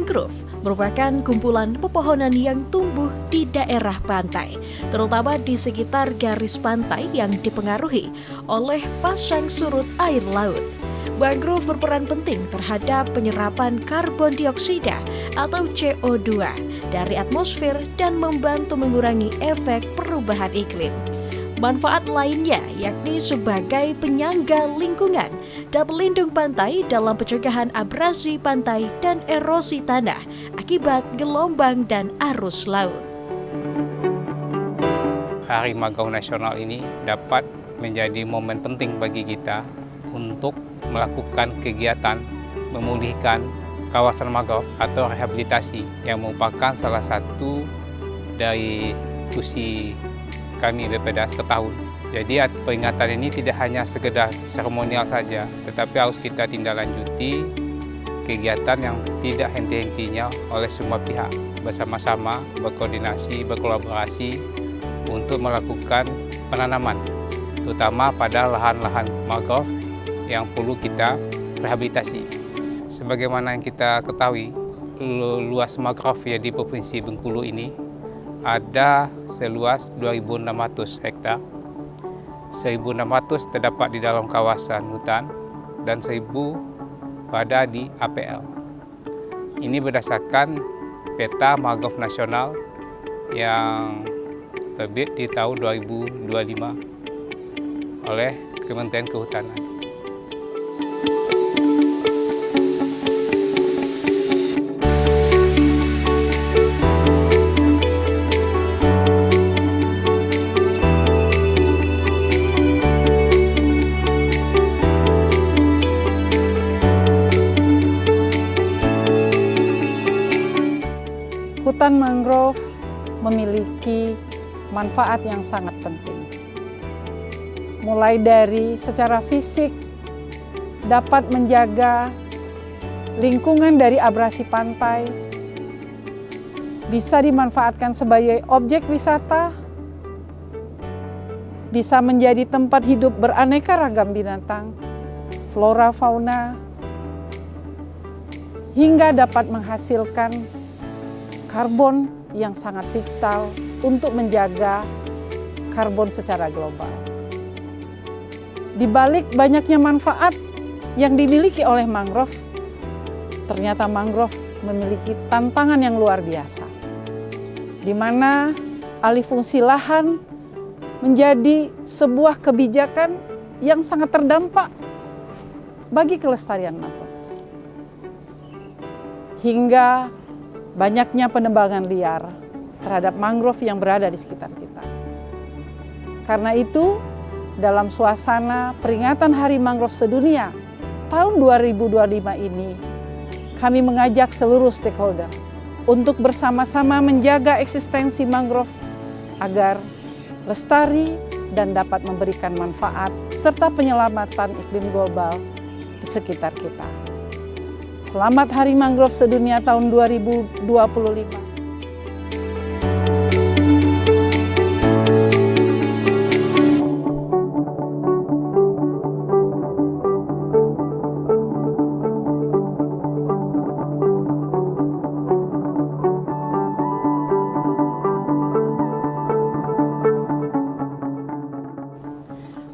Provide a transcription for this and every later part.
Mangrove merupakan kumpulan pepohonan yang tumbuh di daerah pantai, terutama di sekitar garis pantai yang dipengaruhi oleh pasang surut air laut. Mangrove berperan penting terhadap penyerapan karbon dioksida atau CO2 dari atmosfer dan membantu mengurangi efek perubahan iklim. Manfaat lainnya yakni sebagai penyangga lingkungan dan pelindung pantai dalam pencegahan abrasi pantai dan erosi tanah akibat gelombang dan arus laut. Hari Mangrove Nasional ini dapat menjadi momen penting bagi kita untuk melakukan kegiatan memulihkan kawasan mangrove atau rehabilitasi yang merupakan salah satu dari fungsi kami BPDA setahun. Jadi peringatan ini tidak hanya sekedar seremonial saja, tetapi harus kita tindak lanjuti kegiatan yang tidak henti-hentinya oleh semua pihak bersama-sama berkoordinasi, berkolaborasi untuk melakukan penanaman, terutama pada lahan-lahan mangrove yang perlu kita rehabilitasi. Sebagaimana yang kita ketahui, luas mangrove ya di Provinsi Bengkulu ini ada seluas 2.600 hektar. 1.600 terdapat di dalam kawasan hutan dan 1.000 berada di APL. Ini berdasarkan peta mangrove nasional yang terbit di tahun 2025 oleh Kementerian Kehutanan. Hutan mangrove memiliki manfaat yang sangat penting. Mulai dari secara fisik dapat menjaga lingkungan dari abrasi pantai, bisa dimanfaatkan sebagai objek wisata, bisa menjadi tempat hidup beraneka ragam binatang, flora, fauna, hingga dapat menghasilkan karbon yang sangat vital untuk menjaga karbon secara global. Di balik banyaknya manfaat yang dimiliki oleh mangrove, ternyata mangrove memiliki tantangan yang luar biasa, di mana alih fungsi lahan menjadi sebuah kebijakan yang sangat terdampak bagi kelestarian mangrove. Hingga banyaknya penebangan liar terhadap mangrove yang berada di sekitar kita. Karena itu, dalam suasana peringatan Hari Mangrove Sedunia tahun 2025 ini, kami mengajak seluruh stakeholder untuk bersama-sama menjaga eksistensi mangrove agar lestari dan dapat memberikan manfaat serta penyelamatan iklim global di sekitar kita. Selamat Hari Mangrove Sedunia tahun 2025.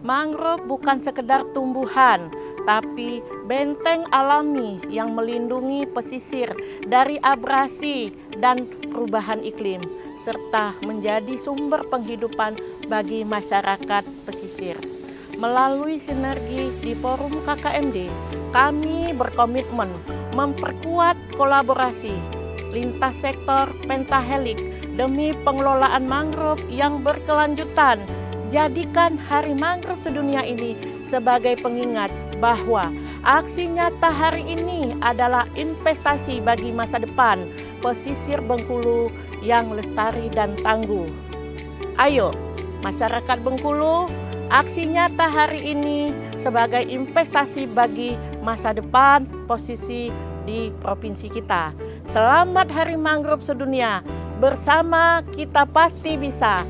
Mangrove bukan sekedar tumbuhan, tapi benteng alami yang melindungi pesisir dari abrasi dan perubahan iklim, serta menjadi sumber penghidupan bagi masyarakat pesisir. Melalui sinergi di Forum KKMD, kami berkomitmen memperkuat kolaborasi lintas sektor pentahelik demi pengelolaan mangrove yang berkelanjutan. Jadikan Hari Mangrove Sedunia ini sebagai pengingat bahwa aksi nyata hari ini adalah investasi bagi masa depan pesisir Bengkulu yang lestari dan tangguh. Ayo, masyarakat Bengkulu, aksi nyata hari ini sebagai investasi bagi masa depan posisi di provinsi kita. Selamat Hari Mangrove Sedunia, bersama kita pasti bisa.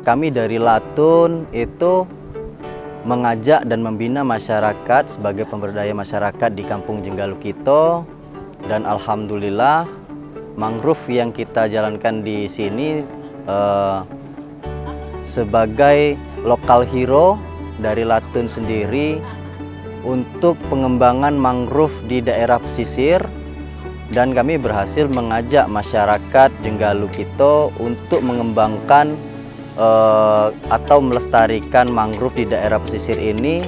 kami dari Latun itu mengajak dan membina masyarakat sebagai pemberdaya masyarakat di Kampung Jenggalukito, dan alhamdulillah mangrove yang kita jalankan di sini sebagai lokal hero dari Latun sendiri untuk pengembangan mangrove di daerah pesisir, dan kami berhasil mengajak masyarakat Jenggalukito untuk mengembangkan atau melestarikan mangrove di daerah pesisir ini,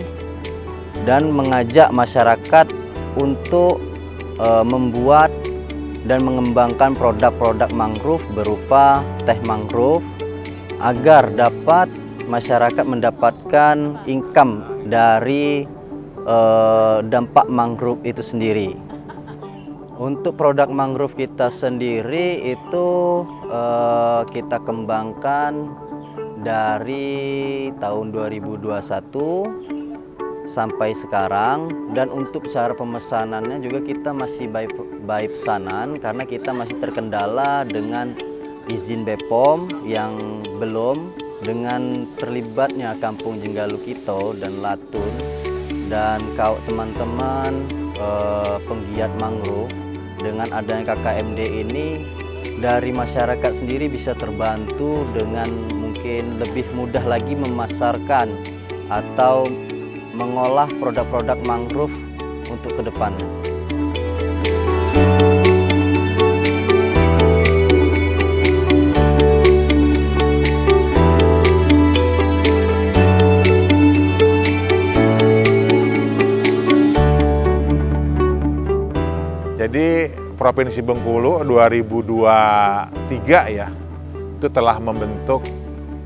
dan mengajak masyarakat untuk membuat dan mengembangkan produk-produk mangrove berupa teh mangrove agar dapat masyarakat mendapatkan income dari dampak mangrove itu sendiri. Untuk produk mangrove kita sendiri itu kita kembangkan dari tahun 2021 sampai sekarang, dan untuk cara pemesanannya juga kita masih by pesanan karena kita masih terkendala dengan izin BPOM yang belum, dengan terlibatnya Kampung Jenggalukito dan Latun dan teman-teman penggiat mangrove. Dengan adanya KKMD ini, dari masyarakat sendiri bisa terbantu dengan mungkin lebih mudah lagi memasarkan atau mengolah produk-produk mangrove untuk kedepannya. Jadi Provinsi Bengkulu 2023 ya, itu telah membentuk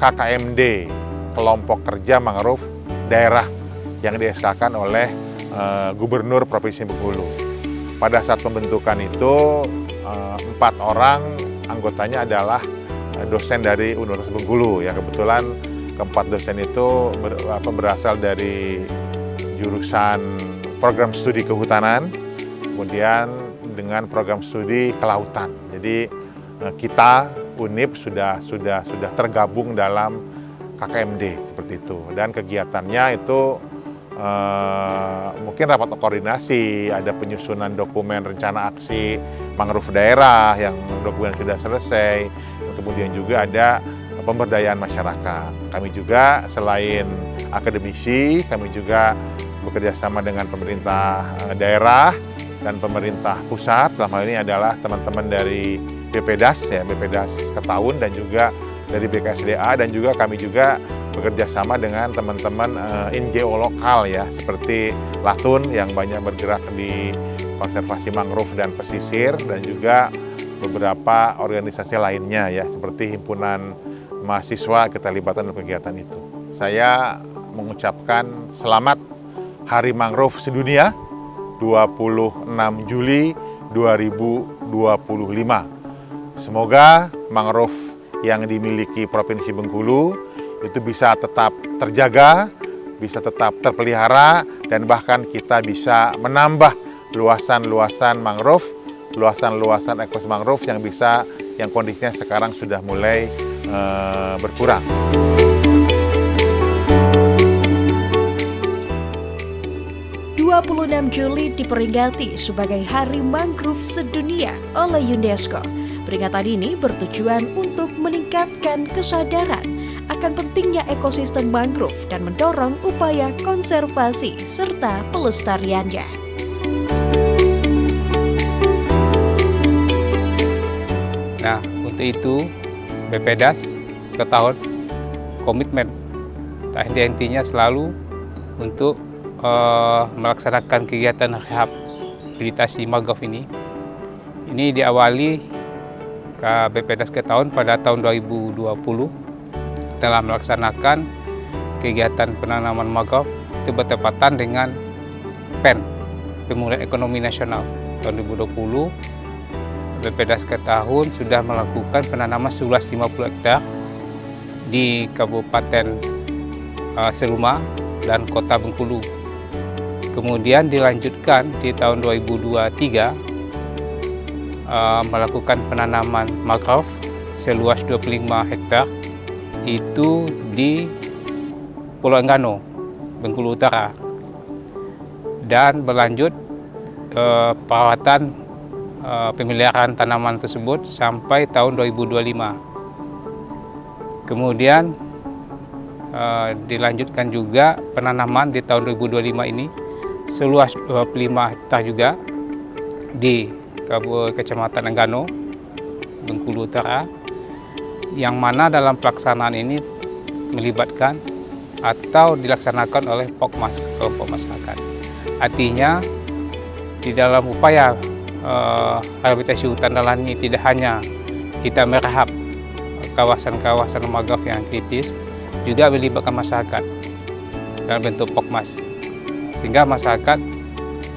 KKMD, Kelompok Kerja Mangrove Daerah, yang di-SK-kan oleh Gubernur Provinsi Bengkulu. Pada saat pembentukan itu 4 orang anggotanya adalah dosen dari Universitas Bengkulu. Ya, kebetulan keempat dosen itu berasal dari jurusan program studi kehutanan, kemudian dengan program studi kelautan. Jadi kita UNIP sudah tergabung dalam KKMD seperti itu, dan kegiatannya itu mungkin rapat koordinasi, ada penyusunan dokumen rencana aksi mangrove daerah yang dokumen sudah selesai, kemudian juga ada pemberdayaan masyarakat. Kami juga selain akademisi, kami juga bekerja sama dengan pemerintah daerah dan pemerintah pusat. Dalam hal ini adalah teman-teman dari BPDAS ya, BPDAS Ketaun, dan juga dari BKSDA, dan juga kami juga bekerja sama dengan teman-teman NGO lokal ya, seperti Latun yang banyak bergerak di konservasi mangrove dan pesisir, dan juga beberapa organisasi lainnya ya, seperti himpunan mahasiswa keterlibatan dalam kegiatan itu. Saya mengucapkan selamat Hari Mangrove Sedunia 26 Juli 2025. Semoga mangrove yang dimiliki Provinsi Bengkulu itu bisa tetap terjaga, bisa tetap terpelihara, dan bahkan kita bisa menambah luasan-luasan mangrove, luasan-luasan ekosistem mangrove yang kondisinya sekarang sudah mulai berkurang. 26 Juli diperingati sebagai Hari Mangrove Sedunia oleh UNESCO. Peringatan ini bertujuan untuk meningkatkan kesadaran akan pentingnya ekosistem mangrove dan mendorong upaya konservasi serta pelestariannya. Nah, untuk itu BPDAS Ketaun komitmen tak henti-hentinya selalu untuk melaksanakan kegiatan rehabilitasi mangrove ini. Ini diawali ke BPDAS Ketaun pada tahun 2020 telah melaksanakan kegiatan penanaman mangrove itu bertepatan dengan PEN, Pemulihan Ekonomi Nasional tahun 2020. BPDAS Ketaun sudah melakukan penanaman seluas 50 hektar di Kabupaten Seluma dan Kota Bengkulu. Kemudian dilanjutkan di tahun 2023 melakukan penanaman mangrove seluas 25 hektar itu di Pulau Enggano, Bengkulu Utara, dan berlanjut perawatan pemeliharaan tanaman tersebut sampai tahun 2025. Kemudian dilanjutkan juga penanaman di tahun 2025 ini seluas 25 hektar juga di Kecamatan Enggano, Bengkulu Utara, yang mana dalam pelaksanaan ini melibatkan atau dilaksanakan oleh Pokmas, kelompok masyarakat. Artinya di dalam upaya rehabilitasi hutan dan lahan ini tidak hanya kita merehab kawasan-kawasan mangrove yang kritis, juga melibatkan masyarakat dalam bentuk Pokmas, sehingga masyarakat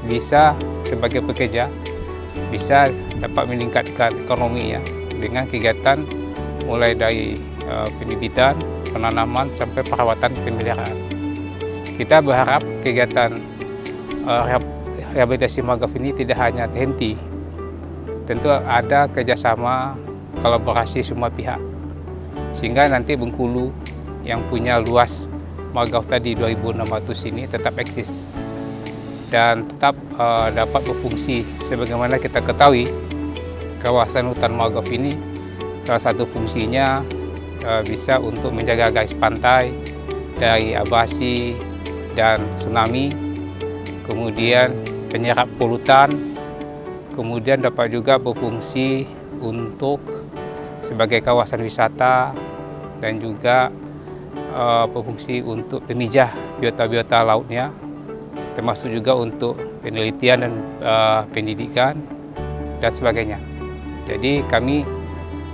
bisa sebagai pekerja bisa dapat meningkatkan ekonominya dengan kegiatan mulai dari pembibitan, penanaman sampai perawatan pemeliharaan. Kita berharap kegiatan rehabilitasi mangrove ini tidak hanya terhenti, tentu ada kerjasama kolaborasi semua pihak, sehingga nanti Bengkulu yang punya luas mangrove tadi 2.600 ini tetap eksis dan tetap dapat berfungsi. Sebagaimana kita ketahui, kawasan hutan mangrove ini salah satu fungsinya bisa untuk menjaga garis pantai dari abrasi dan tsunami, kemudian penyerap polutan, kemudian dapat juga berfungsi untuk sebagai kawasan wisata dan juga berfungsi untuk pemijah biota-biota lautnya, termasuk juga untuk penelitian dan pendidikan dan sebagainya. Jadi kami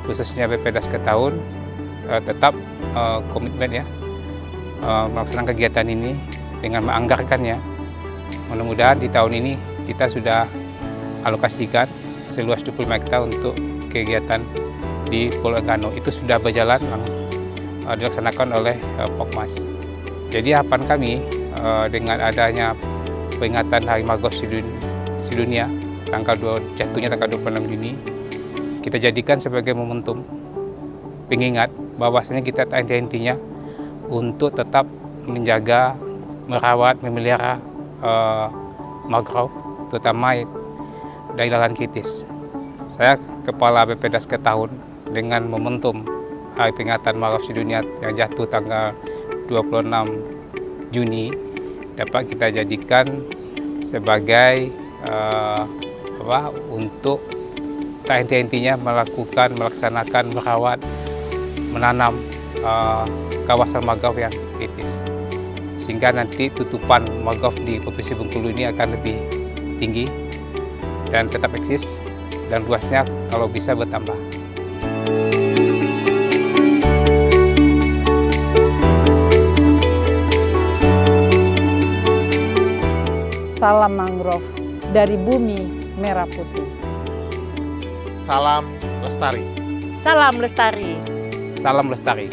khususnya BPDAS Ketaun tetap komitmen ya melaksanakan kegiatan ini dengan menganggarkannya. Mudah-mudahan di tahun ini kita sudah alokasikan seluas 20 hektar untuk kegiatan di Pulau Enggano. Itu sudah berjalan dilaksanakan oleh Pokmas. Jadi harapan kami dengan adanya peringatan Hari Mangrove Sedunia jatuhnya tanggal 26 Juni, kita jadikan sebagai momentum pengingat bahwasanya kita tak henti-hentinya untuk tetap menjaga, merawat, memelihara mangrove, terutama dari lahan kritis. Saya Kepala BPDAS Ketaun dengan momentum Hari Peringatan Mangrove Sedunia yang jatuh tanggal 26 Juni dapat kita jadikan sebagai untuk tak henti-hentinya melaksanakan, merawat, menanam kawasan mangrove yang kritis, sehingga nanti tutupan mangrove di Provinsi Bengkulu ini akan lebih tinggi dan tetap eksis, dan luasnya kalau bisa bertambah. Salam mangrove dari bumi merah putih. Salam lestari. Salam lestari. Salam lestari.